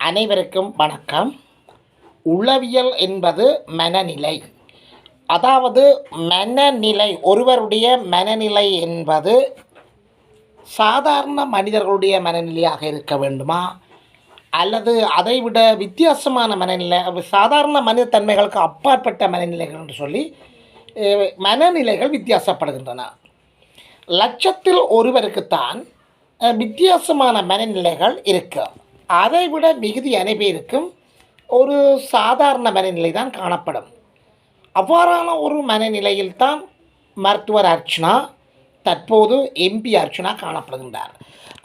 அனைவருக்கும் வணக்கம். உளவியல் என்பது மனநிலை. அதாவது மனநிலை, ஒருவருடைய மனநிலை என்பது சாதாரண மனிதர்களுடைய மனநிலையாக இருக்க வேண்டுமா, அல்லது அதைவிட வித்தியாசமான மனநிலை, சாதாரண மனித தன்மைகளுக்கு அப்பாற்பட்ட மனநிலைகள் என்று சொல்லி மனநிலைகள் வித்தியாசப்படுகின்றன. லட்சத்தில் ஒருவருக்குத்தான் வித்தியாசமான மனநிலைகள் இருக்கும். அதைவிட மிகுதி அனைவருக்கும் ஒரு சாதாரண மனநிலை தான் காணப்படும். அவ்வாறான ஒரு மனநிலையில்தான் மருத்துவர் அர்ச்சனா, தற்போது எம்பி அர்ச்சனா காணப்படுகின்றார்.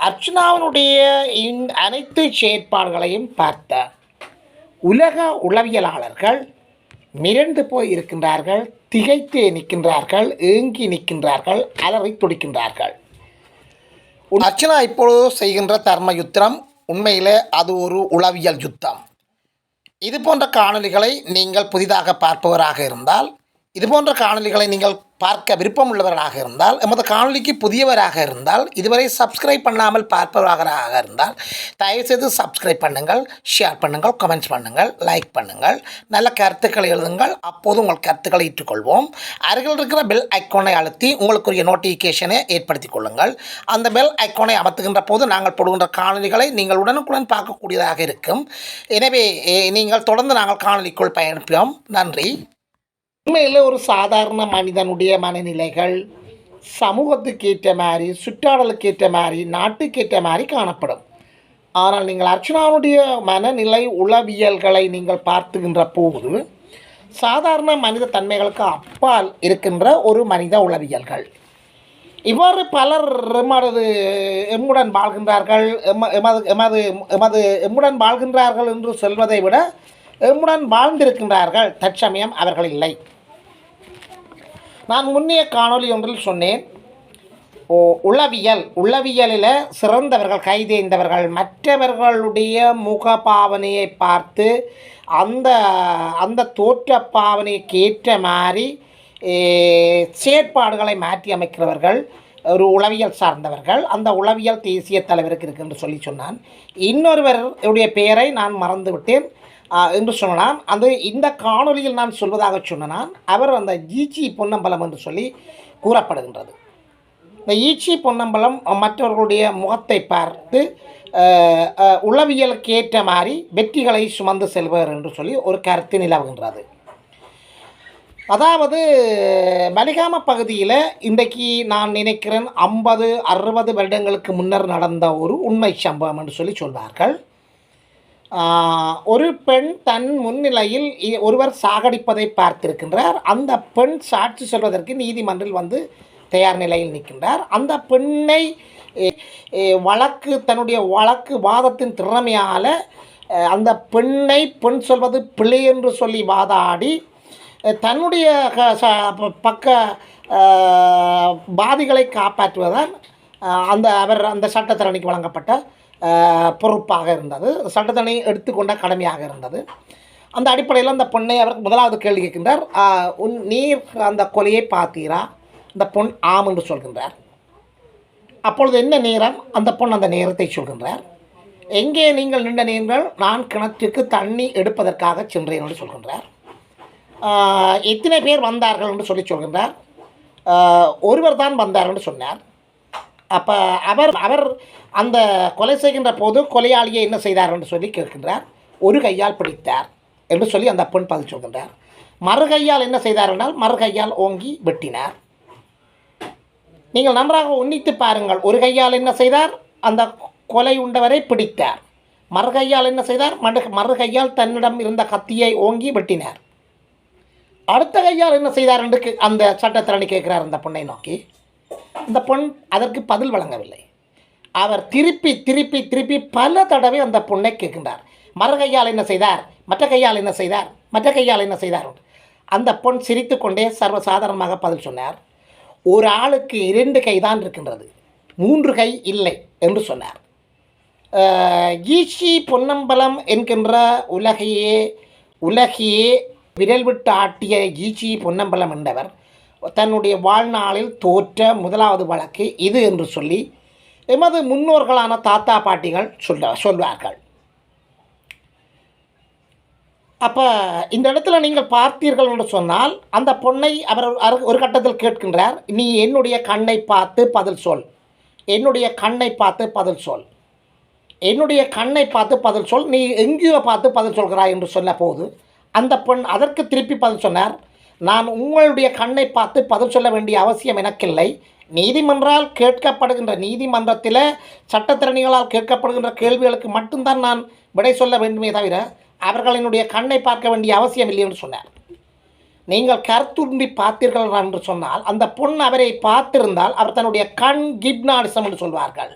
அர்ச்சனாவினுடைய அனைத்து செயற்பாடுகளையும் பார்த்த உலக உளவியலாளர்கள் மிரண்டு போய் இருக்கின்றார்கள், திகைத்து நிற்கின்றார்கள், ஏங்கி நிற்கின்றார்கள், அலறி துடிக்கின்றார்கள். அர்ச்சனா இப்பொழுது செய்கின்ற தர்ம யுத்தம் உண்மையிலே அது ஒரு உளவியல் யுத்தம். இது போன்ற காணொளிகளை நீங்கள் புதிதாக பார்ப்பவராக இருந்தால், இது போன்ற காணொளிகளை நீங்கள் பார்க்க விருப்பம் உள்ளவராக இருந்தால், எமது காணொளிக்கு புதியவராக இருந்தால், இதுவரை சப்ஸ்கிரைப் பண்ணாமல் பார்ப்பவராக இருந்தால் தயவுசெய்து சப்ஸ்கிரைப் பண்ணுங்கள், ஷேர் பண்ணுங்கள், கமெண்ட்ஸ் பண்ணுங்கள், லைக் பண்ணுங்கள், நல்ல கருத்துக்களை எழுதுங்கள். அப்போது உங்கள் கருத்துக்களை ஏற்றுக்கொள்வோம். அருகில் இருக்கிற பெல் ஐக்கானை அழுத்தி உங்களுக்குரிய நோட்டிஃபிகேஷனை ஏற்படுத்திக் கொள்ளுங்கள். அந்த பெல் ஐக்கானை அமர்த்துகின்ற போது நாங்கள் போடுகின்ற காணொளிகளை நீங்கள் உடனுக்குடன் பார்க்கக்கூடியதாக இருக்கும். எனவே நீங்கள் தொடர்ந்து நாங்கள் காணொளிக்குள் பயணிப்போம். நன்றி. உண்மையில் ஒரு சாதாரண மனிதனுடைய மனநிலைகள் சமூகத்துக்கு ஏற்ற மாதிரி, சுற்றாடலுக்கு ஏற்ற மாதிரி, நாட்டுக்கு ஏற்ற மாதிரி காணப்படும். ஆனால் நீங்கள் அர்ச்சனாவுடைய மனநிலை உளவியல்களை நீங்கள் பார்த்துகின்ற போது சாதாரண மனித தன்மைகளுக்கு அப்பால் இருக்கின்ற ஒரு மனித உளவியல்கள். இவ்வாறு பலர் எம்முடன் வாழ்கின்றார்கள், எம்முடன் வாழ்கின்றார்கள் என்று சொல்வதை விட எம்முடன் வாழ்ந்திருக்கின்றார்கள். தற்சமயம் அவர்கள் இல்லை. நான் முன்னைய காணொளி ஒன்றில் சொன்னேன், உளவியலில் சிறந்தவர்கள், கைதேர்ந்தவர்கள் மற்றவர்களுடைய முகபாவனையை பார்த்து அந்த தோற்ற பாவனைக்கு ஏற்ற மாதிரி செயற்பாடுகளை மாற்றி அமைக்கிறவர்கள் ஒரு உளவியல் சார்ந்தவர்கள். அந்த உளவியல் தேசிய தலைவருக்கு இருக்கு என்று சொன்னான். இன்னொருவருடைய பெயரை நான் மறந்துவிட்டேன் என்று சொன்னான். அது இந்த காணொலியில் நான் சொல்வதாக சொன்னான். அவர் அந்த ஈச்சி பொன்னம்பலம் என்று சொல்லி கூறப்படுகின்றது. இந்த ஈச்சி பொன்னம்பலம் மற்றவர்களுடைய முகத்தை பார்த்து உளவியலுக்கு ஏற்ற மாதிரி வெற்றிகளை சுமந்து செல்வர் என்று சொல்லி ஒரு கருத்து நிலவுகின்றது. அதாவது மலிகாம பகுதியில் இன்றைக்கு நான் நினைக்கிறேன் 50-60 வருடங்களுக்கு முன்னர் நடந்த ஒரு உண்மை சம்பவம் என்று சொல்லி சொல்வார்கள். ஒரு பெண் தன் முன்னிலையில் ஒருவர் சாகடிப்பதை பார்த்திருக்கின்றார். அந்த பெண் சாட்சி சொல்வதற்கு நீதிமன்றில் வந்து தயார் நிலையில் நிற்கின்றார். அந்த பெண்ணை தன்னுடைய வழக்கு வாதத்தின் திறமையால் அந்த பெண் சொல்வது பிழை என்று சொல்லி வாதாடி தன்னுடைய பக்க பாதிகளை காப்பாற்றுவதால் அந்த சட்டத்தரணிக்கு வழங்கப்பட்ட பொறுப்பாக இருந்தது, சட்டத்தனை எடுத்துக்கொண்ட கடமையாக இருந்தது. அந்த அடிப்படையில் அந்த பொண்ணை அவர் முதலாவது கேள்வி கேட்கின்றார். நீர் அந்த கொலையை பார்த்தீரா? அந்த பொண் ஆம் என்று சொல்கின்றார். அப்பொழுது என்ன நேரம்? அந்த பொண் அந்த நேரத்தை சொல்கின்றார். எங்கே நீங்கள் நின்ற நீங்கள்? நான் கிணற்றுக்கு தண்ணி எடுப்பதற்காக சென்றேன் என்று சொல்கின்றார். எத்தனை பேர் வந்தார்கள் என்று சொல்கின்றார். ஒருவர் தான் வந்தார் என்று சொன்னார். அப்போ அவர் அந்த கொலை செய்கின்ற போது கொலையாளியை என்ன செய்தார் என்று சொல்லி கேட்கின்றார். ஒரு கையால் பிடித்தார் என்று சொல்லி அந்த பெண் பதில் சொல்கின்றார். மறுகையால் என்ன செய்தார் என்றால் மறுகையால் ஓங்கி வெட்டினார். நீங்கள் நன்றாக உன்னித்து பாருங்கள். ஒரு கையால் என்ன செய்தார்? அந்த கொலை உண்டவரை பிடித்தார். மறுகையால் என்ன செய்தார்? மறுகையால் தன்னிடம் இருந்த கத்தியை ஓங்கி வெட்டினார். அடுத்த கையால் என்ன செய்தார் என்று அந்த சட்டத்திரணி கேட்கிறார் அந்த பொண்ணை நோக்கி. அந்த பொண் அதற்கு பதில் வழங்கவில்லை. அவர் திருப்பி பல தடவை அந்த பொண்ணை கேட்கின்றார். மறுகையால் என்ன செய்தார்? மற்ற கையால் என்ன செய்தார்? மற்ற கையால் என்ன செய்தார்? அந்த பொண் சிரித்து கொண்டே சர்வசாதாரணமாக பதில் சொன்னார். ஒரு ஆளுக்கு 2 கை தான் இருக்கின்றது, 3 கை இல்லை என்று சொன்னார். ஈச்சி பொன்னம்பலம் என்கின்ற உலகையே விரல் விட்டு ஆட்டிய ஈச்சி பொன்னம்பலம் என்றவர் தன்னுடைய வாழ்நாளில் தோற்ற முதலாவது வழக்கு இது என்று சொல்லி எமது முன்னோர்களான தாத்தா பாட்டிகள் சொல்வார்கள். அப்போ இந்த இடத்துல நீங்கள் பார்த்தீர்கள் என்று சொன்னால் அந்த பொண்ணை அவர் ஒரு கட்டத்தில் கேட்கின்றார், நீ என்னுடைய கண்ணை பார்த்து பதில் சொல், என்னுடைய கண்ணை பார்த்து பதில் சொல், என்னுடைய கண்ணை பார்த்து பதில் சொல், நீ எங்கேயோ பார்த்து பதில் சொல்கிறாய் என்று சொன்ன போது அந்த பெண் அதற்கு திருப்பி பதில் சொன்னார், நான் உங்களுடைய கண்ணை பார்த்து பதில் சொல்ல வேண்டிய அவசியம் எனக்கில்லை. நீதிமன்றால் கேட்கப்படுகின்ற நீதிமன்றத்தில் சட்டத்திறனிகளால் கேட்கப்படுகின்ற கேள்விகளுக்கு மட்டும்தான் நான் விடை சொல்ல வேண்டுமே தவிர அவர்களினுடைய கண்ணை பார்க்க வேண்டிய அவசியம் இல்லை என்று சொன்னார். நீங்கள் கருத்துண்டி பார்த்தீர்கள் என்று சொன்னால் அந்த பொண் அவரை பார்த்திருந்தால் அவர் தன்னுடைய கண் கிப்னாடிசம் என்று சொல்வார்கள்.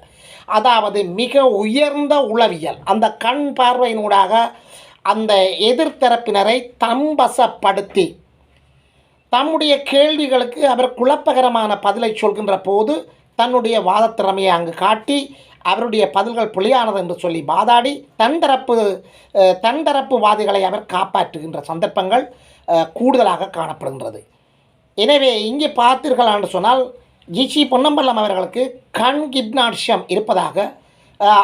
அதாவது மிக உயர்ந்த உளவியல். அந்த கண் பார்வையினூடாக அந்த எதிர்த்தரப்பினரை தம்பசப்படுத்தி தம்முடைய கேள்விகளுக்கு அவர் குழப்பகரமான பதிலை சொல்கின்ற போது தன்னுடைய வாதத்திறமையை அங்கு காட்டி அவருடைய பதில்கள் பிழையானது என்று சொல்லி வாதாடி தன்தரப்பு வாதிகளை அவர் காப்பாற்றுகின்ற சந்தர்ப்பங்கள் கூடுதலாக காணப்படுகின்றது. எனவே இங்கே பார்த்தீர்கள் என்று சொன்னால் ஜிசி பொன்னம்பலம் அவர்களுக்கு கண் கிப்னாடிசம் இருப்பதாக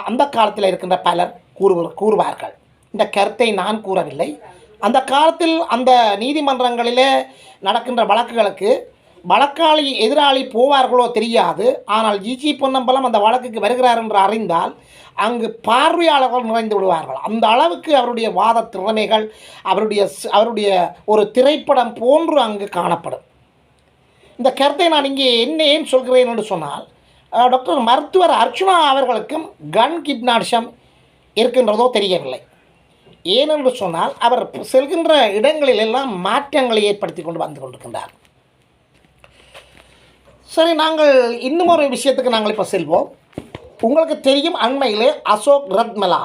அந்த காலத்தில் இருக்கின்ற பலர் கூறுவார்கள். இந்த கருத்தை நான் கூறவில்லை. அந்த காலத்தில் அந்த நீதிமன்றங்களிலே நடக்கின்ற வழக்குகளுக்கு வழக்காளி எதிராளி போவார்களோ தெரியாது. ஆனால் ஜிசி பொன்னம்பலம் அந்த வழக்குக்கு வருகிறார் என்று அறிந்தால் அங்கு பார்வையாளர்கள் நிறைந்து விடுவார்கள். அந்த அளவுக்கு அவருடைய வாத திறமைகள் அவருடைய ஒரு திரைப்படம் போன்று அங்கு காணப்படும். இந்த கருத்தை நான் இங்கே ஏன் சொல்கிறேன் என்று சொன்னால் டாக்டர் மருத்துவர் அர்ச்சுனா அவர்களுக்கும் கண் கிப்னாடிசம் இருக்கின்றதோ தெரியவில்லை. ஏனென்று சொன்னால் அவர் செல்கின்ற இடங்களிலெல்லாம் மாற்றங்களை ஏற்படுத்தி கொண்டு வந்து கொண்டிருக்கின்றார். சரி, நாங்கள் இன்னும் ஒரு விஷயத்துக்கு நாங்கள் இப்போ செல்வோம். உங்களுக்கு தெரியும், அண்மையிலே அசோக் ரத்மலா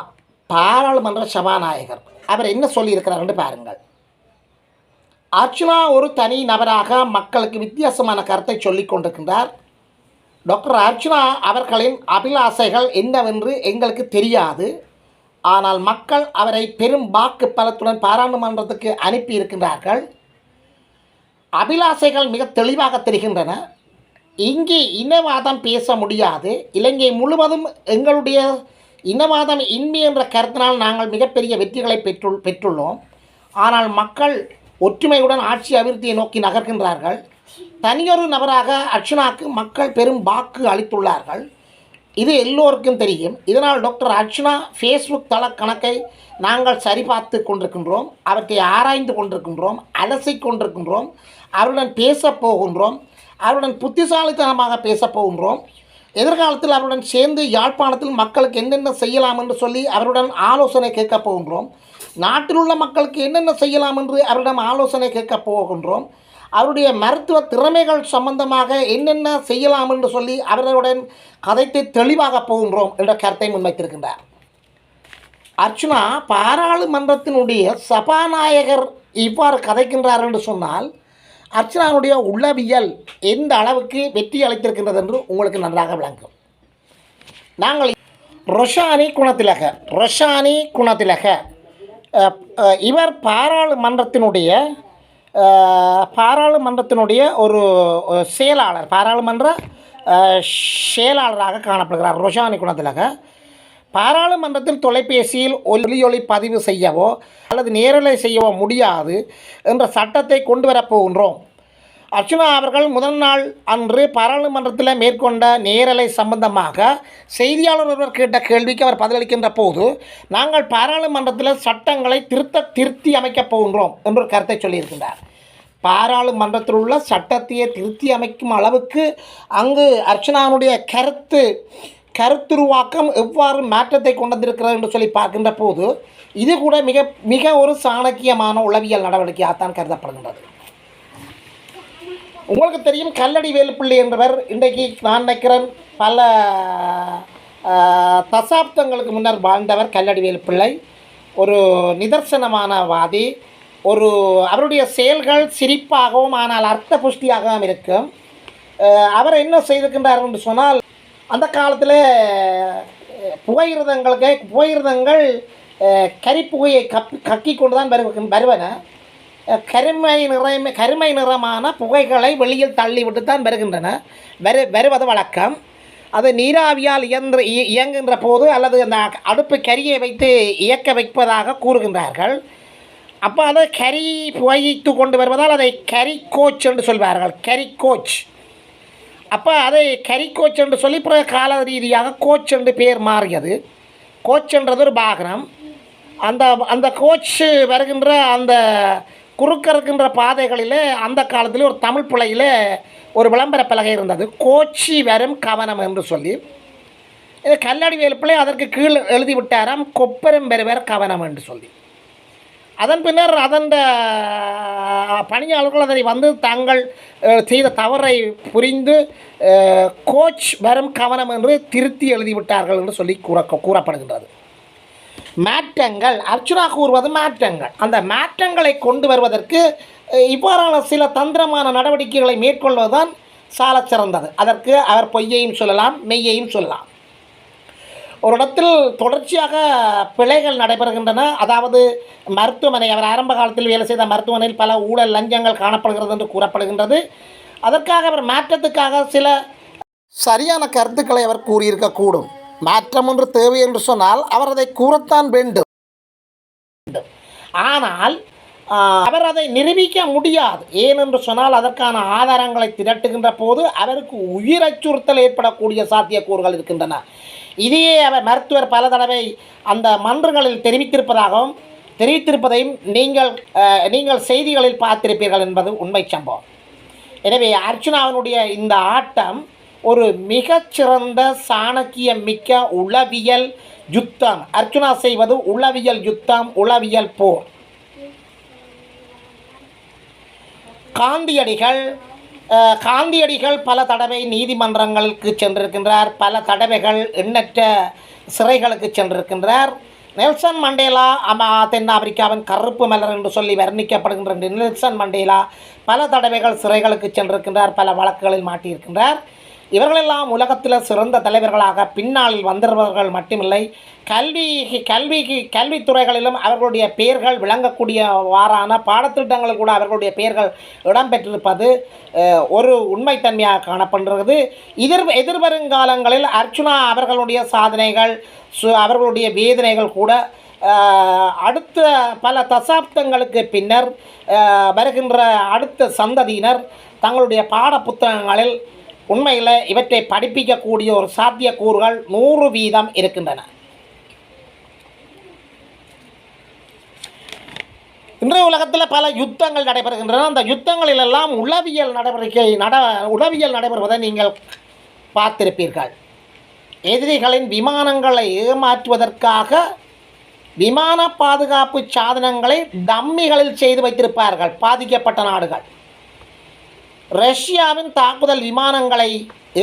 பாராளுமன்ற சபாநாயகர் அவர் என்ன சொல்லியிருக்கிறார் என்று பாருங்கள். அர்ச்சுனா ஒரு தனி நபராக மக்களுக்கு வித்தியாசமான கருத்தை சொல்லிக் கொண்டிருக்கின்றார். டாக்டர் அர்ச்சுனா அவர்களின் அபிலாசைகள் என்னவென்று எங்களுக்கு தெரியாது. ஆனால் மக்கள் அவரை பெரும் வாக்கு பலத்துடன் பாராளுமன்றத்துக்கு அனுப்பி இருக்கின்றார்கள். அபிலாசைகள் மிக தெளிவாக தெரிகின்றன. இங்கே இனவாதம் பேச முடியாது. இலங்கை முழுவதும் எங்களுடைய இனவாதம் இன்மை என்ற கருத்தினால் நாங்கள் மிகப்பெரிய வெற்றிகளை பெற்றுள்ளோம். ஆனால் மக்கள் ஒற்றுமையுடன் ஆட்சி அபிவிருத்தியை நோக்கி நகர்கின்றார்கள். தனியொரு நபராக அர்ச்சுனாக்கு மக்கள் பெரும் வாக்கு அளித்துள்ளார்கள். இது எல்லோருக்கும் தெரியும். இதனால் டாக்டர் அர்ச்சுனா ஃபேஸ்புக் தள கணக்கை நாங்கள் சரிபார்த்து கொண்டிருக்கின்றோம், அவற்றை ஆராய்ந்து கொண்டிருக்கின்றோம், அலசி கொண்டிருக்கின்றோம், அவருடன் பேசப் போகின்றோம், அவருடன் புத்திசாலித்தனமாக பேசப் போகின்றோம். எதிர்காலத்தில் அவருடன் சேர்ந்து யாழ்ப்பாணத்தில் மக்களுக்கு என்னென்ன செய்யலாம் என்று சொல்லி அவருடன் ஆலோசனை கேட்கப் போகின்றோம். நாட்டில் உள்ள மக்களுக்கு என்னென்ன செய்யலாம் என்று அவரிடம் ஆலோசனை கேட்கப் போகின்றோம். அவருடைய மருத்துவ திறமைகள் சம்பந்தமாக என்னென்ன செய்யலாம் என்று சொல்லி அவர்களுடன் கதைத்து தெளிவாக போகின்றோம் என்ற கருத்தை முன்வைத்திருக்கின்றார். அர்ச்சுனா பாராளுமன்றத்தினுடைய சபாநாயகர் இவ்வாறு கதைக்கின்றார் என்று சொன்னால் அர்ச்சுனாவுடைய உளவியல் எந்த அளவுக்கு வெற்றி அளித்திருக்கின்றது என்று உங்களுக்கு நன்றாக விளங்கும். நாங்கள் ரொஷானி குணத்திலக இவர் பாராளுமன்றத்தினுடைய ஒரு செயலாளர், பாராளுமன்ற செயலாளராக காணப்படுகிறார். ரொஷானி குணத்திலக பாராளுமன்றத்தில் தொலைபேசியில் ஒலி பதிவு செய்யவோ அல்லது நேரலை செய்யவோ முடியாது என்ற சட்டத்தை கொண்டு வரப்போகின்றோம். அர்ச்சுனா அவர்கள் முதல் நாள் அன்று பாராளுமன்றத்தில் மேற்கொண்ட நேரலை சம்பந்தமாக செய்தியாளர் ஒருவர் கேட்ட கேள்விக்கு அவர் பதிலளிக்கின்ற போது நாங்கள் பாராளுமன்றத்தில் சட்டங்களை திருத்தி அமைக்கப் போகின்றோம் என்ற கருத்தை சொல்லியிருக்கின்றார். பாராளுமன்றத்தில் உள்ள சட்டத்தையே திருத்தி அமைக்கும் அளவுக்கு அங்கு அர்ச்சுனாவுடைய கருத்துருவாக்கம் எவ்வாறு மாற்றத்தை கொண்டு வந்திருக்கிறது என்று சொல்லி பார்க்கின்ற போது இது கூட மிக ஒரு சாணக்கியமான உளவியல் நடவடிக்கையாகத்தான் கருதப்படுகின்றது. உங்களுக்கு தெரியும், கல்லடி வேலுப்பிள்ளை என்பவர் இன்றைக்கு நான் நினைக்கிறேன் பல தசாப்தங்களுக்கு முன்னர் வாழ்ந்தவர். கல்லடி வேலுப்பிள்ளை ஒரு நிதர்சனமான வாதி. அவருடைய செயல்கள் சிரிப்பாகவும் ஆனால் அர்த்த புஷ்டியாகவும் இருக்கும். அவர் என்ன செய்திருக்கின்றார் என்று சொன்னால், அந்த காலத்தில் புகையிரதங்கள் கரிப்புகையை கக்கி கொண்டு தான் வருவன. கருமை நிறமான புகைகளை வெளியில் தள்ளிவிட்டு தான் வருவது வழக்கம். அது நீராவியால் இயங்குகின்ற போது அல்லது அந்த அடுப்பு கரியை வைத்து இயக்க வைப்பதாக கூறுகின்றார்கள். அப்போ அதை கரி வைத்து கொண்டு வருவதால் அதை கரி கோச் என்று சொல்வார்கள். கரி கோச். அப்போ அதை கரி கோச் என்று சொல்லி பிறகு கால ரீதியாக கோச் என்று பெயர் மாறியது. கோச் என்றது ஒரு வாகனம். அந்த அந்த கோச் வருகின்ற அந்த குறுக்க இருக்கின்ற பாதைகளில் அந்த காலத்தில் ஒரு தமிழ் பிள்ளையில் ஒரு விளம்பர பலகை இருந்தது. கோச்சி வரும் கவனம் என்று சொல்லி. இது கல்லடி வேலுப்பிள்ளை அதற்கு கீழ் எழுதி விட்டாராம், கொப்பரம் பெறுவர் கவனம் என்று சொல்லி. அதன் பின்னர் அதன் பணியாளர்கள் அதனை வந்து தாங்கள் செய்த தவறை புரிந்து கோச் வரும் கவனம் என்று திருத்தி எழுதிவிட்டார்கள் என்று சொல்லி கூறப்படுகின்றது. மாற்றங்கள், அர்ச்சுனா கூறுவது மாற்றங்கள். அந்த மாற்றங்களை கொண்டு வருவதற்கு இவ்வாறான சில தந்திரமான நடவடிக்கைகளை மேற்கொள்வதுதான் சால சிறந்தது. அதற்கு அவர் பொய்யையும் சொல்லலாம், மெய்யையும் சொல்லலாம். ஒரு இடத்தில் தொடர்ச்சியாக பிழைகள் நடைபெறுகின்றன. அதாவது மருத்துவமனை, அவர் ஆரம்ப காலத்தில் வேலை செய்த மருத்துவமனையில் பல ஊழல் லஞ்சங்கள் காணப்படுகிறது என்று கூறப்படுகின்றது. அதற்காக அவர் மாற்றத்துக்காக சில சரியான கருத்துக்களை அவர் கூறியிருக்கக்கூடும். மாற்றம் ஒன்று தேவை என்று சொன்னால் அவர் அதை கூறத்தான் வேண்டும். ஆனால் அவர் அதை நிரூபிக்க முடியாது. ஏனென்று சொன்னால் அதற்கான ஆதாரங்களை திரட்டுகின்ற போது அவருக்கு உயிர் அச்சுறுத்தல் ஏற்படக்கூடிய சாத்தியக்கூறுகள் இருக்கின்றன. இதையே அவர் மருத்துவர் பல தடவை அந்த மன்றுகளில் தெரிவித்திருப்பதையும் நீங்கள் செய்திகளில் பார்த்திருப்பீர்கள் என்பது உண்மை சம்பவம். எனவே அர்ச்சுனாவினுடைய இந்த ஆட்டம் ஒரு மிகச்சிறந்த சாணக்கியம் மிக்க உளவியல் யுத்தம். அர்ச்சுனா செய்வது உளவியல் யுத்தம், உளவியல் போர். காந்தியடிகள் பல தடவை நீதிமன்றங்களுக்கு சென்றிருக்கின்றார். பல தடவைகள் எண்ணற்ற சிறைகளுக்கு சென்றிருக்கின்றார். நெல்சன் மண்டேலா தென்னாப்பிரிக்காவின் கருப்பு மலர் என்று சொல்லி வர்ணிக்கப்படுகின்ற நெல்சன் மண்டேலா பல தடவைகள் சிறைகளுக்கு சென்றிருக்கின்றார். பல வழக்குகளில் மாட்டியிருக்கின்றார். இவர்களெல்லாம் உலகத்தில் சிறந்த தலைவர்களாக பின்னாளில் வந்திருப்பவர்கள் மட்டுமில்லை, கல்வித்துறைகளிலும் அவர்களுடைய பெயர்கள் விளங்கக்கூடியவாறான பாடத்திட்டங்களில் கூட அவர்களுடைய பெயர்கள் இடம்பெற்றிருப்பது ஒரு உண்மைத்தன்மையாக காணப்படுகிறது. எதிர்வருங்காலங்களில் அர்ச்சுனா அவர்களுடைய சாதனைகள், அவர்களுடைய வேதனைகள் கூட அடுத்த பல தசாப்தங்களுக்கு பின்னர் வருகின்ற அடுத்த சந்ததியினர் தங்களுடைய பாட புத்தகங்களில் உண்மையில் இவற்றை படிப்பிக்கக்கூடிய ஒரு சாத்தியக்கூறுகள் 100% இருக்கின்றன. இன்றைய உலகத்தில் பல யுத்தங்கள் நடைபெறுகின்றன. அந்த யுத்தங்களிலெல்லாம் உளவியல் நடைபெறுவதை நீங்கள் பார்த்திருப்பீர்கள். எதிரிகளின் விமானங்களை ஏமாற்றுவதற்காக விமான பாதுகாப்பு சாதனங்களை டம்மிகளில் செய்து வைத்திருப்பார்கள் பாதிக்கப்பட்ட நாடுகள். ரஷ்யாவின் தாக்குதல் விமானங்களை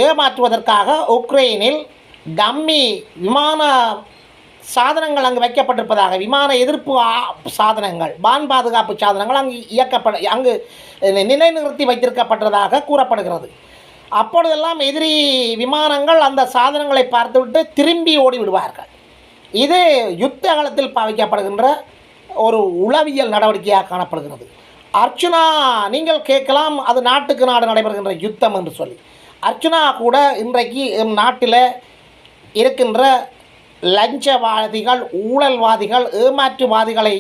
ஏமாற்றுவதற்காக உக்ரைனில் டம்மி விமான சாதனங்கள் அங்கு வைக்கப்பட்டிருப்பதாக, விமான எதிர்ப்பு சாதனங்கள், வான் பாதுகாப்பு சாதனங்கள் அங்கு நிலைநிறுத்தி வைத்திருக்கப்பட்டதாக கூறப்படுகிறது. அப்பொழுதெல்லாம் எதிரி விமானங்கள் அந்த சாதனங்களை பார்த்துவிட்டு திரும்பி ஓடிவிடுவார்கள். இது யுத்த காலத்தில் பாவிக்கப்படுகின்ற ஒரு உளவியல் நடவடிக்கையாக காணப்படுகிறது. அர்ச்சுனா, நீங்கள் கேட்கலாம் அது நாட்டுக்கு நாடு நடைபெறுகின்ற யுத்தம் என்று சொல்லி. அர்ச்சுனா கூட இன்றைக்கு நாட்டில் இருக்கின்ற லஞ்சவாதிகள், ஊழல்வாதிகள், ஏமாற்றுவாதிகளை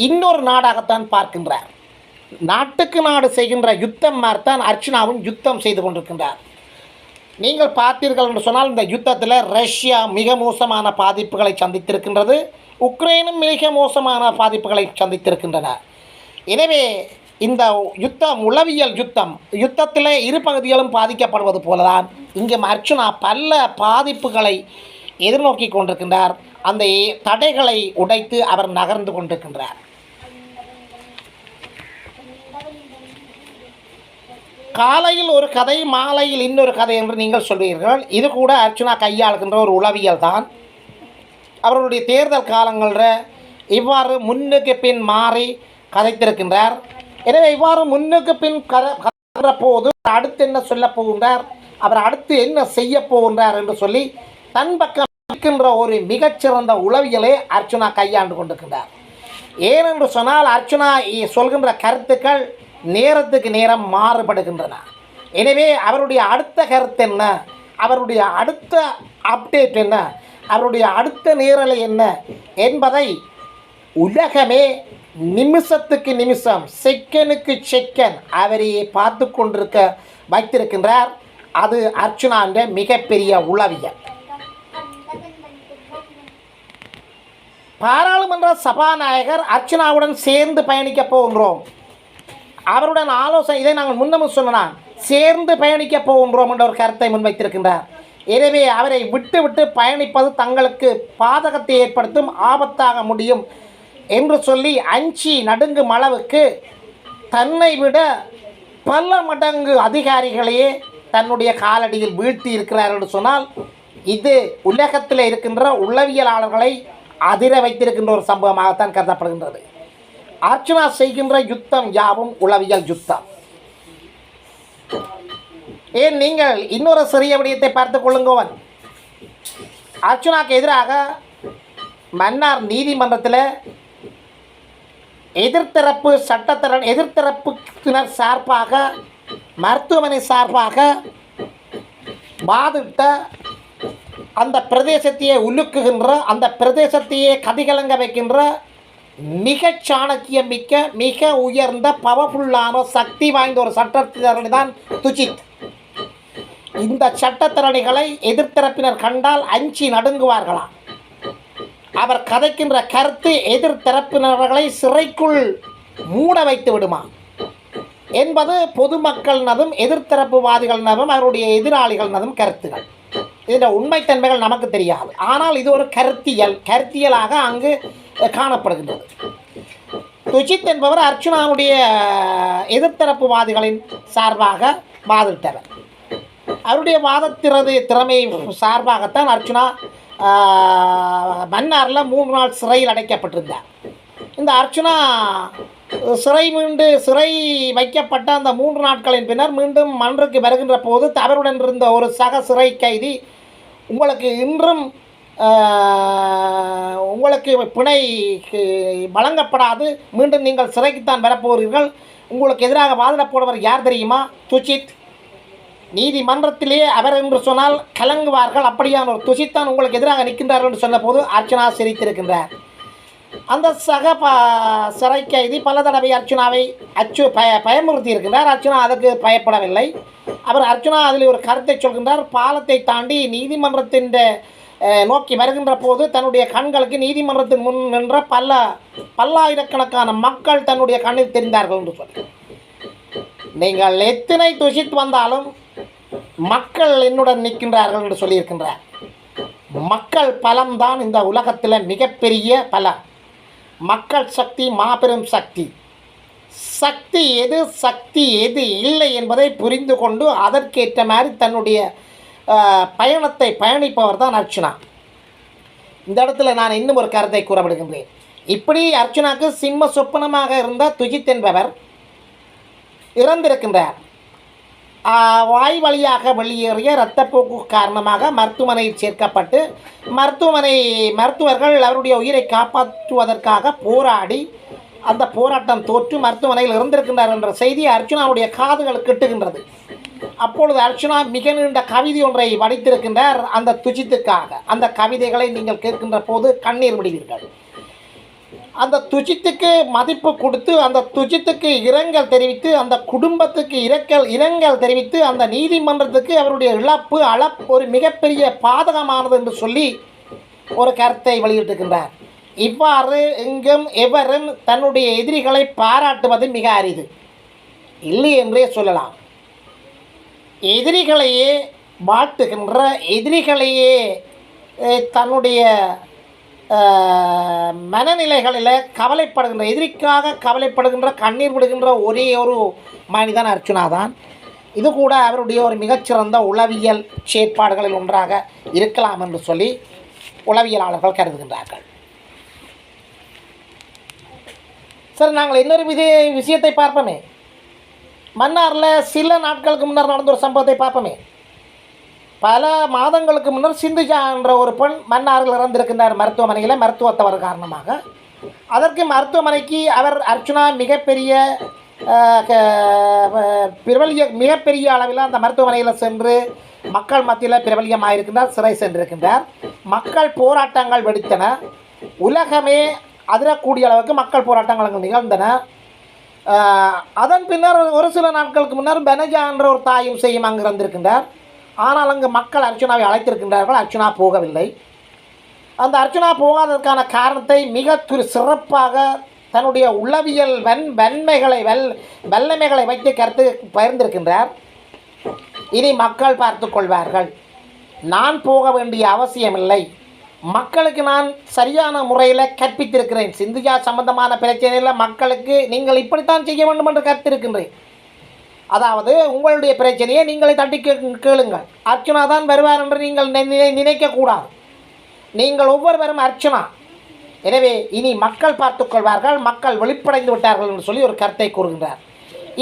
இன்னொரு நாடாகத்தான் பார்க்கின்றார். நாட்டுக்கு நாடு செய்கின்ற யுத்தம் மாதிரித்தான் அர்ச்சுனாவும் யுத்தம் செய்து கொண்டிருக்கின்றார். நீங்கள் பார்த்தீர்கள் என்று சொன்னால் இந்த யுத்தத்தில் ரஷ்யா மிக மோசமான பாதிப்புகளை சந்தித்திருக்கின்றது. உக்ரைனும் மிக மோசமான பாதிப்புகளை சந்தித்திருக்கின்றன. எனவே இந்த யுத்தம் உளவியல் யுத்தத்தில் இரு பகுதிகளும் பாதிக்கப்படுவது போலதான் இங்கே அர்ச்சுனா பல பாதிப்புகளை எதிர்நோக்கி கொண்டிருக்கின்றார். அந்த தடைகளை உடைத்து அவர் நகர்ந்து கொண்டிருக்கின்றார். காலையில் ஒரு கதை, மாலையில் இன்னொரு கதை என்று நீங்கள் சொல்வீர்கள். இது கூட அர்ச்சுனா கையாளுகின்ற ஒரு உளவியல் தான். அவர்களுடைய தேர்தல் காலங்களில் இவ்வாறு முன்னுக்கு பின் மாறி கதைத்திருக்கின்றார். எனவே இவ்வாறு முன்னுக்கு பின் கதைக்கிற போது அடுத்து என்ன சொல்ல போகின்றார், அவர் அடுத்து என்ன செய்ய போகின்றார் என்று சொல்லி தன் பக்கம் இருக்கின்ற ஒரு மிகச்சிறந்த உளவியலை அர்ச்சுனா கையாண்டு கொண்டிருக்கின்றார். ஏனென்று சொன்னால் அர்ச்சுனா சொல்கின்ற கருத்துக்கள் நேரத்துக்கு நேரம் மாறுபடுகின்றன. எனவே அவருடைய அடுத்த கருத்து என்ன, அவருடைய அடுத்த அப்டேட் என்ன, அவருடைய அடுத்த நேரலை என்ன என்பதை உலகமே நிமிஷத்துக்கு நிமிஷம் செகண்டுக்கு செகண்ட் அவரையே பார்த்து கொண்டிருக்க வைத்திருக்கின்றார். அது அர்ச்சுனான்ற மிகப்பெரிய உளவியல். பாராளுமன்ற சபாநாயகர் அர்ச்சுனாவுடன் சேர்ந்து பயணிக்கப் போகின்றோம், அவருடன் ஆலோசனை, இதை நாங்கள் முன்னமும் சொன்னோம், சேர்ந்து பயணிக்கப் போகின்றோம் என்ற ஒரு கருத்தை முன்வைத்திருக்கின்றார். எனவே அவரை விட்டு பயணிப்பது தங்களுக்கு பாதகத்தை ஏற்படுத்தும், ஆபத்தாக முடியும் என்று சொல்லி அஞ்சி நடுங்கும் அளவுக்கு தன்னை விட பல மடங்கு அதிகாரிகளையே தன்னுடைய காலடியில் வீழ்த்தி இருக்கிறார் என்று சொன்னால் இது உலகத்தில் இருக்கின்ற உளவியலாளர்களை அதிர வைத்திருக்கின்ற ஒரு சம்பவமாகத்தான் கருதப்படுகின்றது. அர்ச்சுனா செய்கின்ற யுத்தம் யாவும் உளவியல் யுத்தம். ஏன் நீங்கள் இன்னொரு சிறிய விடயத்தை பார்த்துக் கொள்ளுங்கோவன். அர்ச்சுனாக்கு எதிராக மன்னார் நீதிமன்றத்தில் எதிர்த்தரப்பினர் சார்பாக மருத்துவமனை சார்பாக வாதிட்ட அந்த பிரதேசத்தையே உலுக்குகின்ற, அந்த பிரதேசத்தையே கதிகலங்க வைக்கின்ற மிக சாணக்கியம் மிக்க மிக உயர்ந்த பவர்ஃபுல்லான சக்தி வாய்ந்த ஒரு சட்டத்திறனி தான் துஜித். இந்த சட்டத்திறனிகளை எதிர்த்தரப்பினர் கண்டால் அஞ்சி நடுங்குவார்களாம். அவர் கதைக்கின்ற கருத்து எதிர்த்தரப்பினர்களை சிறைக்குள் மூட வைத்து விடுமா என்பது பொதுமக்களினதும் எதிர்த்தரப்புவாதிகளினதும் அவருடைய எதிராளிகளினதும் கருத்துகள். இதன் உண்மைத்தன்மைகள் நமக்கு தெரியாது. ஆனால் இது ஒரு கருத்தியலாக அங்கு காணப்படுகின்றது. துஜித் என்பவர் அர்ச்சுனாவுடைய எதிர்த்தரப்புவாதிகளின் சார்பாக வாதிட்டவர். அவருடைய திறமை சார்பாகத்தான் அர்ச்சுனா மன்னாரில் 3 நாள் சிறையில் அடைக்கப்பட்டிருந்தார். இந்த அர்ச்சுனா சிறை வைக்கப்பட்ட அந்த 3 நாட்களின் பின்னர் மீண்டும் மன்றுக்கு வருகின்ற போது அவருடன் இருந்த ஒரு சக சிறை கைதி, உங்களுக்கு இன்றும் உங்களுக்கு பிணை வழங்கப்படாது, மீண்டும் நீங்கள் சிறைக்குத்தான் வரப்போகிறீர்கள், உங்களுக்கு எதிராக வாதிடப்போடுவர் யார் தெரியுமா? துஜித். நீதிமன்றத்திலே அவர் என்று சொன்னால் கலங்குவார்கள், அப்படியான ஒரு துஜித்தான் உங்களுக்கு எதிராக நிற்கின்றார்கள் என்று சொன்ன போது அர்ச்சுனா சிரித்திருக்கின்றார். அந்த சக சிறை கைதி பல தடவை அர்ச்சுனாவை பயமுறுத்தி இருக்கின்றார். அர்ச்சுனா அதற்கு பயப்படவில்லை. அர்ச்சுனா அதில் ஒரு கருத்தை சொல்கின்றார். பாலத்தை தாண்டி நீதிமன்றத்தின் நோக்கி வருகின்ற போது தன்னுடைய கண்களுக்கு நீதிமன்றத்தின் முன் நின்ற பல்லாயிரக்கணக்கான மக்கள் தன்னுடைய கண்ணில் தெரிந்தார்கள் என்று சொல்லி, நீங்கள் எத்தனை துஷித் வந்தாலும் மக்கள் என்னுடன் நிற்கின்றார்கள் என்று சொல்லியிருக்கின்றார். மக்கள் பலம்தான் இந்த உலகத்தில் மிகப்பெரிய பலம். மக்கள் சக்தி மாபெரும் சக்தி. சக்தி எது இல்லை என்பதை புரிந்து கொண்டு அதற்கேற்ற மாதிரி தன்னுடைய பயணத்தை பயணிப்பவர் தான் அர்ச்சுனா. இந்த இடத்துல நான் இன்னும் ஒரு கருத்தை கூறப்படுகின்றேன். இப்படி அர்ச்சுனாக்கு சிம்ம சொப்பனமாக இருந்த துஜித் என்பவர் இறந்திருக்கின்றார். வாய் வழியாக வெளியேறிய இரத்தப்போக்கு காரணமாக மருத்துவமனையில் சேர்க்கப்பட்டு மருத்துவர்கள் அவருடைய உயிரை காப்பாற்றுவதற்காக போராடி அந்த போராட்டம் தோற்று மருத்துவமனையில் இறந்திருக்கின்றார் என்ற செய்தி அர்ச்சுனாவுடைய காதுகளுக்கு எட்டுகின்றது. அப்பொழுது அர்ச்சுனா மிக நீண்ட கவிதை ஒன்றை வடித்திருக்கின்றார் அந்த துஜித்துக்காக. அந்த கவிதைகளை நீங்கள் கேட்கின்ற போது கண்ணீர் விடுவீர்கள். அந்த துஜித்துக்கு மதிப்பு கொடுத்து, அந்த துஜித்துக்கு இரங்கல் தெரிவித்து, அந்த குடும்பத்துக்கு இரங்கல் தெரிவித்து, அந்த நீதிமன்றத்துக்கு அவருடைய இழப்பு ஒரு மிகப்பெரிய பாதகமானது என்று சொல்லி ஒரு கருத்தை வெளியிட்டிருக்கின்றார். இவ்வாறு எங்கும் எவரும் தன்னுடைய எதிரிகளை பாராட்டுவது மிக அரிது, இல்லை என்றே சொல்லலாம். எதிரிகளையே வாழ்த்துகின்ற, எதிரிகளையே தன்னுடைய மனநிலைகளில் கவலைப்படுகின்ற, எதிரிக்காக கவலைப்படுகின்ற, கண்ணீர் விடுகின்ற ஒரே ஒரு மனிதன் அர்ச்சுனா தான். இது கூட அவருடைய ஒரு மிகச்சிறந்த உளவியல் செயற்பாடுகளில் ஒன்றாக இருக்கலாம் என்று சொல்லி உளவியலாளர்கள் கருதுகின்றார்கள். சரி, நாங்கள் இன்னொரு விஷயத்தை பார்ப்போமே. மன்னாரில் சில நாட்களுக்கு முன்னர் நடந்த ஒரு சம்பவத்தை பார்ப்போமே. பல மாதங்களுக்கு முன்னர் சிந்துஜா என்ற ஒரு பெண் மன்னாரில் இறந்திருக்கின்றார் மருத்துவமனையில், மருத்துவ தவறு காரணமாக. அதற்கு மருத்துவமனைக்கு அர்ச்சுனா மிகப்பெரிய அளவில் அந்த மருத்துவமனையில் சென்று மக்கள் மத்தியில் பிரபல்யமாக இருக்கின்றார், சிறை சென்றிருக்கின்றார். மக்கள் போராட்டங்கள் வெடித்தன. உலகமே அதிரக்கூடிய அளவுக்கு மக்கள் போராட்டங்கள் நிகழ்ந்தன. அதன் பின்னர் ஒரு சில நாட்களுக்கு முன்னர் பெனஜா என்ற ஒரு தாயும் செய்யும் அங்கு இருந்திருக்கின்றார். ஆனால் அங்கு மக்கள் அர்ச்சனாவை அழைத்திருக்கின்றார்கள். அர்ச்சனா போகவில்லை. அந்த அர்ச்சனா போகாததற்கான காரணத்தை மிக சிறப்பாக தன்னுடைய உளவியல் வல்லமைகளை வைத்து கருத்து பகிர்ந்திருக்கின்றார். இனி மக்கள் பார்த்து கொள்வார்கள். நான் போக வேண்டிய அவசியமில்லை. மக்களுக்கு நான் சரியான முறையில் கற்பித்திருக்கிறேன். சிந்தியா சம்பந்தமான பிரச்சனையில் மக்களுக்கு நீங்கள் இப்படித்தான் செய்ய வேண்டும் என்று கற்பித்திருக்கின்றேன். அதாவது உங்களுடைய பிரச்சனையை நீங்களே தட்டி கேளுங்கள். அர்ச்சனா தான் வருவார் என்று நீங்கள் நினைக்கக்கூடாது. நீங்கள் ஒவ்வொருவரும் அர்ச்சனா. எனவே இனி மக்கள் பார்த்துக்கொள்வார்கள். மக்கள் வெளிப்படைந்து விட்டார்கள் என்று சொல்லி ஒரு கருத்தை கூறுகின்றார்.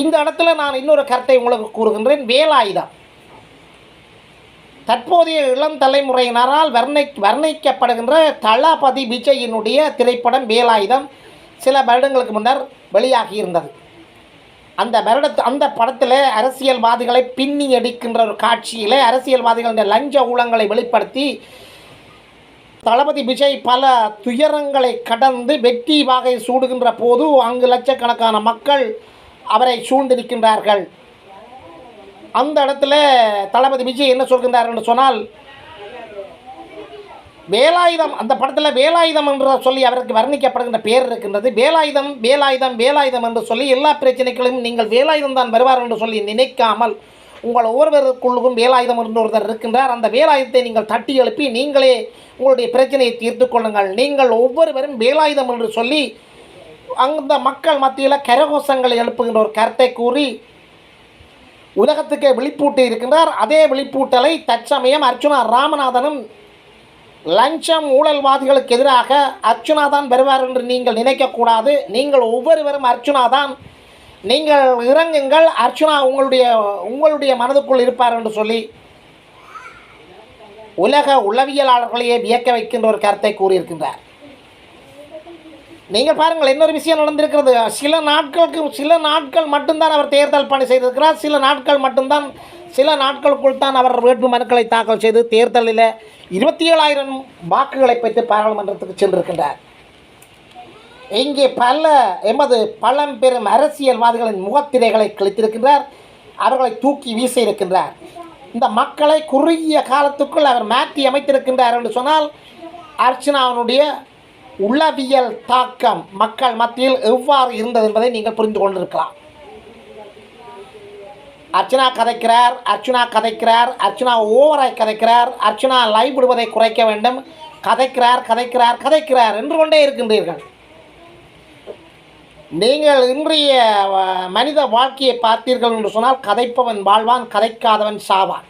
இந்த இடத்துல நான் இன்னொரு கருத்தை உங்களுக்கு கூறுகின்றேன். வேலாயுதம் தற்போதைய இளம் தலைமுறையினரால் வர்ணிக்கப்படுகின்ற தளபதி விஜயினுடைய திரைப்படம் வேலாயுதம் சில வருடங்களுக்கு முன்னர் வெளியாகியிருந்தது. அந்த படத்தில் அரசியல்வாதிகளை பின்னி அடிக்கின்ற ஒரு காட்சியில் அரசியல்வாதிகளின் லஞ்ச ஊழங்களை வெளிப்படுத்தி தளபதி விஜய் பல துயரங்களை கடந்து வெற்றி வாகை சூடுகின்ற போது அங்கு லட்சக்கணக்கான மக்கள் அவரை சூழ்ந்திருக்கின்றார்கள். அந்த இடத்துல தளபதி விஜய் என்ன சொல்கின்றார் என்று சொன்னால், வேலாயுதம் அந்த படத்தில் வேலாயுதம் என்று சொல்லி அவருக்கு வர்ணிக்கப்படுகின்ற பேர் இருக்கின்றது. வேலாயுதம் வேலாயுதம் வேலாயுதம் என்று சொல்லி எல்லா பிரச்சனைகளும் நீங்கள் வேலாயுதம் தான் வருவார் என்று சொல்லி நினைக்காமல் உங்கள் ஒவ்வொருவருக்குள்ளுக்கும் வேலாயுதம் என்று ஒருத்தர் இருக்கின்றார். அந்த வேலாயுதத்தை நீங்கள் தட்டி எழுப்பி நீங்களே உங்களுடைய பிரச்சனையை தீர்த்து கொள்ளுங்கள். நீங்கள் ஒவ்வொருவரும் வேலாயுதம் என்று சொல்லி அந்த மக்கள் மத்தியில் கரகோஷங்களை எழுப்புகின்ற ஒரு கருத்தை கூறி உலகத்துக்கே விழிப்பூட்டி இருக்கின்றார். அதே விழிப்பூட்டலை தற்சமயம் அர்ச்சுனா ராமநாதனும் லஞ்சம் ஊழல்வாதிகளுக்கு எதிராக அர்ச்சுனா தான் வருவார் என்று நீங்கள் நினைக்கக்கூடாது. நீங்கள் ஒவ்வொருவரும் அர்ச்சுனா தான். நீங்கள் இறங்குங்கள். அர்ச்சுனா உங்களுடைய மனதுக்குள் இருப்பார் என்று சொல்லி உலக உளவியலாளர்களையே வியக்க வைக்கின்ற ஒரு கருத்தை கூறியிருக்கின்றார். நீங்கள் பாருங்கள், இன்னொரு விஷயம் நடந்திருக்கிறது. சில நாட்கள் மட்டும்தான் அவர் தேர்தல் பணி செய்திருக்கிறார். சில நாட்களுக்குள் தான் அவர் வேட்பு மனுக்களை தாக்கல் செய்து தேர்தலில் 27,000 வாக்குகளை பெற்று பாராளுமன்றத்துக்கு சென்றிருக்கின்றார். இங்கே எமது பழம்பெரும் அரசியல்வாதிகளின் முகத்திரைகளை கிழித்திருக்கின்றார். அவர்களை தூக்கி வீசியிருக்கின்றார். இந்த மக்களை குறுகிய காலத்துக்குள் அவர் மாற்றி அமைத்திருக்கின்றார் என்று சொன்னால் அர்ச்சனாவினுடைய உளவியல் தாக்கம் மக்கள் மத்தியில் எவ்வாறு இருந்தது என்பதை நீங்கள் புரிந்து கொண்டிருக்கலாம். அர்ச்சனா கதைக்கிறார். அர்ச்சனா ஓவராய் கதைக்கிறார். அர்ச்சனா லைவ் விடுவதை குறைக்க வேண்டும். கதைக்கிறார் என்று கொண்டே இருக்கின்றீர்கள். நீங்கள் இன்றைய மனித வாழ்க்கையை பார்த்தீர்கள் என்று சொன்னால் கதைப்பவன் வாழ்வான், கதைக்காதவன் சாவான்.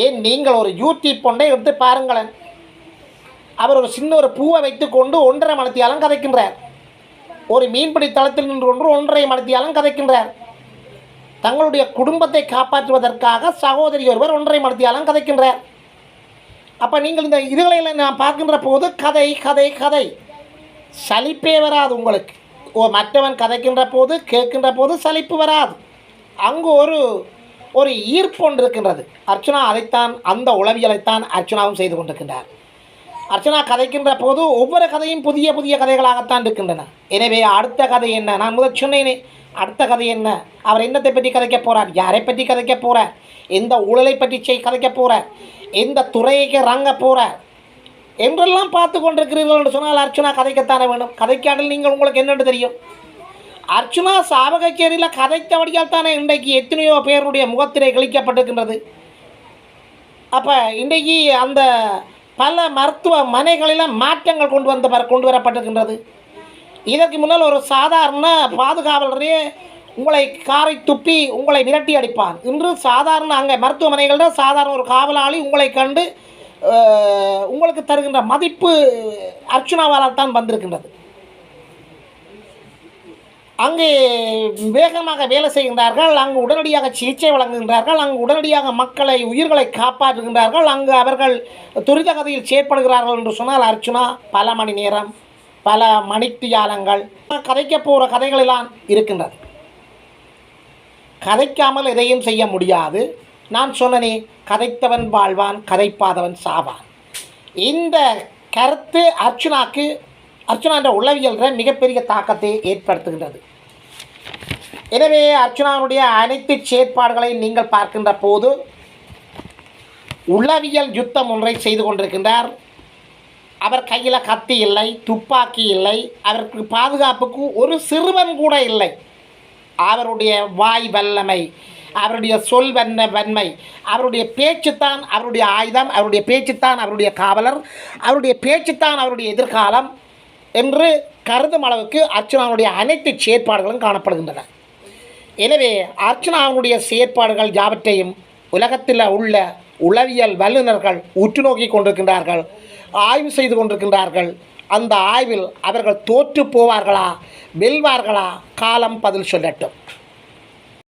ஏன் நீங்கள் ஒரு யூடியூப் ஒன்றை எடுத்து பாருங்களேன். அவர் ஒரு சின்ன ஒரு பூவை வைத்து கொண்டு 1.5 மணித்தியாலம் கதைக்கின்றார். ஒரு மீன்பிடி தளத்தில் நின்று கொண்டு 1.5 மணித்தியாலம் கதைக்கின்றார். தங்களுடைய குடும்பத்தை காப்பாற்றுவதற்காக சகோதரி ஒருவர் 1.5 மணித்தியாலம் கதைக்கின்றார். அப்போ நீங்கள் இந்த இதுகளை நான் பார்க்கின்ற போது கதை சலிப்பே வராது உங்களுக்கு. மற்றவன் கதைக்கின்ற போது கேட்கின்ற போது சலிப்பு வராது. அங்கு ஒரு ஈர்ப்பு ஒன்று இருக்கின்றது. அர்ச்சனா அந்த உளவியலைத்தான் அர்ச்சனாவும் செய்து கொண்டிருக்கின்றார். அர்ச்சனா கதைக்கின்ற போது ஒவ்வொரு கதையும் புதிய புதிய கதைகளாகத்தான் இருக்கின்றன. எனவே அடுத்த கதை என்ன? நான் முதல் சொன்னேனே, அடுத்த கதை என்ன? அவர் என்னத்தை பற்றி கதைக்க போகிறார்? யாரை பற்றி கதைக்க போகிறார்? எந்த ஊழலை பற்றி கதைக்க போகிறார்? எந்த துறைக்கு இறங்க போகிறார் என்றெல்லாம் பார்த்து கொண்டிருக்கிறீர்கள் என்று சொன்னால் அர்ச்சனா கதைக்கத்தானே வேணும். கதைக்காடல் உங்களுக்கு என்னென்று தெரியும். அர்ச்சனா சாபகச்சேரியில் கதைத்தபடியால் தானே இன்றைக்கு எத்தனையோ பேருடைய முகத்திரை கிழிக்கப்பட்டிருக்கின்றது. அப்போ இன்றைக்கு அந்த பல மருத்துவமனைகளில் மாற்றங்கள் கொண்டு வரப்பட்டிருக்கின்றது. இதற்கு முன்னால் ஒரு சாதாரண பாதுகாவலரே உங்களை காரை துப்பி உங்களை விரட்டி அடிப்பான். இன்று சாதாரண அங்கே மருத்துவமனைகளில் சாதாரண ஒரு காவலாளி உங்களை கண்டு உங்களுக்கு தருகின்ற மதிப்பு அர்ச்சனாவால் தான் வந்திருக்கின்றது. அங்கே வேகமாக வேலை செய்கின்றார்கள். அங்கு உடனடியாக சிகிச்சை வழங்குகின்றார்கள். அங்கு உடனடியாக உயிர்களை காப்பாற்றுகின்றார்கள். அங்கு அவர்கள் துரித கதையில் செயற்படுகிறார்கள் என்று சொன்னால் அர்ச்சனா பல மணி நேரம், பல மணித்தியாலங்கள் கதைக்க போகிற கதைகளெல்லாம் இருக்கின்றது. கதைக்காமல் எதையும் செய்ய முடியாது. நான் சொன்னனே, கதைத்தவன் வாழ்வான், கதைப்பாதவன் சாவான். இந்த கருத்து அர்ச்சனாக்கு அர்ச்சனா என்ற உளவியலில் மிகப்பெரிய தாக்கத்தை ஏற்படுத்துகின்றது. எனவே அர்ச்சனாவுடைய அனைத்து செயற்பாடுகளை நீங்கள் பார்க்கின்ற போது உளவியல் யுத்தம் ஒன்றை செய்து கொண்டிருக்கின்றார். அவர் கையில் கத்தி இல்லை, துப்பாக்கி இல்லை, அவருக்கு பாதுகாப்புக்கு ஒரு சிறுவன் கூட இல்லை. அவருடைய வாய் வல்லமை, அவருடைய சொல் வன்மை, அவருடைய பேச்சுத்தான் அவருடைய ஆயுதம், அவருடைய பேச்சுத்தான் அவருடைய காவலர், அவருடைய பேச்சுத்தான் அவருடைய எதிர்காலம் என்று கருதும் அளவுக்கு அர்ச்சனாவுடைய அனைத்து செயற்பாடுகளும் காணப்படுகின்றன. எனவே அர்ச்சனாவுடைய செயற்பாடுகள் யாவற்றையும் உலகத்தில் உள்ள உளவியல் வல்லுநர்கள் உற்று நோக்கி கொண்டிருக்கின்றார்கள், ஆய்வு செய்து கொண்டிருக்கின்றார்கள். அந்த ஆய்வில் அவர்கள் தோற்று போவார்களா வெல்வார்களா? காலம் பதில் சொல்லட்டும்.